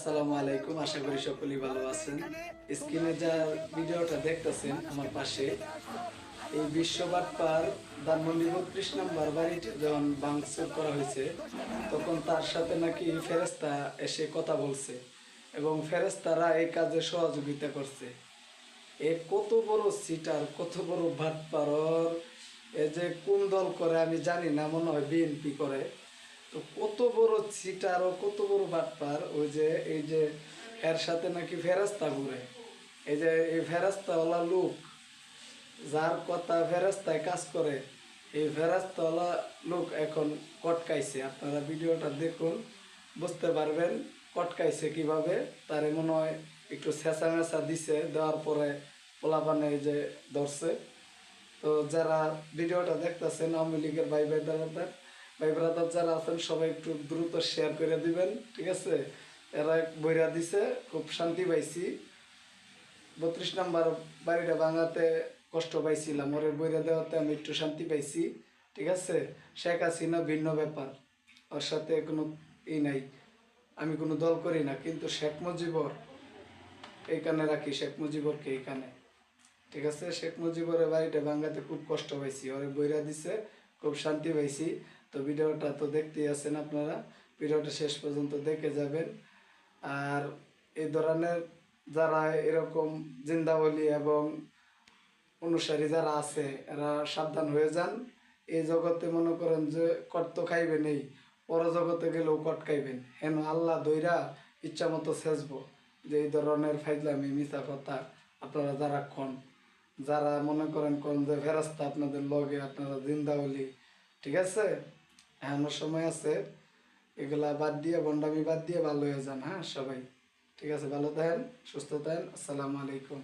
আসসালামু আলাইকুম। আশা করি সকলেই ভালো আছেন। স্ক্রিনে যা ভিডিওটা দেখতেছেন আমার পাশে, এই বিশ্ব বাটপার ধানমন্ডি ৩২ নম্বর বাড়িটি যখন ভাঙচুর করা হয়েছে, তখন তার সাথে নাকি ফেরেস্তা এসে কথা বলছে এবং ফেরেস্তারা এই কাজে সহযোগিতা করছে। এ কত বড় সিটার, কত বড় বাটপার, এ যে কোন দল করে আমি জানি না, মনে হয় বিএনপি করে। তো কত বড় সিটার ও কত বড় বাটপার, ওই যে এই যে এর সাথে নাকি ফেরেস্তা ঘুরে, এই যে এই ফেরেস্তাওয়ালা লোক যার কথা ফেরেস্তায় কাজ করে, এই ফেরেস্তাওয়ালা লোক এখন কটকাইছে। আপনারা ভিডিওটা দেখুন, বুঝতে পারবেন কটকাইছে কিভাবে। তারে মনে হয় একটু ছেঁচা মেচা দিছে, দেওয়ার পরে পোলাপানে এই যে ধরছে। তো যারা ভিডিওটা দেখতেছেন, আওয়ামী লীগের ভাই ব্রাদার যারা আছেন, সবাই একটু দ্রুত শেয়ার করে দিবেন, ঠিক আছে? এরা বইরা দিছে, খুব শান্তি পাইছি। ৩২ নম্বর বাড়িটা ভাঙাতে কষ্ট পাইছিলাম, ওরে বইরা দেওয়াতে আমি একটু শান্তি পাইছি, ঠিক আছে? শেখ হাসিনা ভিন্ন ব্যাপার, ওর সাথে কোনো নাই, আমি কোনো দল করি না, কিন্তু শেখ মুজিবর এইখানে রাখি, শেখ মুজিবরকে এইখানে, ঠিক আছে? শেখ মুজিবরের বাড়িটা ভাঙাতে খুব কষ্ট পাইছি, ওরে বইরা দিছে, খুব শান্তি পাইছি। তো ভিডিওটা তো দেখতেই আছেন আপনারা, ভিডিওটা শেষ পর্যন্ত দেখে যাবেন। আর এই ধরনের যারা এরকম জিন্দাবলী এবং অনুসারী যারা আছে, এরা সাবধান হয়ে যান। এই জগতে মনে করেন যে কট তো খাইবেন, এই পরজগতে গেলেও কট খাইবেন, হেন আল্লাহ দইরা ইচ্ছা মতো সেচবো। যে এই ধরনের ফাইজলামি মিথ্যা কথা আপনারা যারা কন, যারা মনে করেন কোন যে ফেরাস্তা আপনাদের লগে, আপনারা জিন্দাবলী, ঠিক আছে? এখনো সময় আছে, এগুলা বাদ দিয়ে, বন্ডামি বাদ দিয়ে ভালো হয়ে যান। হ্যাঁ সবাই, ঠিক আছে? ভালো থাকেন, সুস্থ থাকেন। আসসালামু আলাইকুম।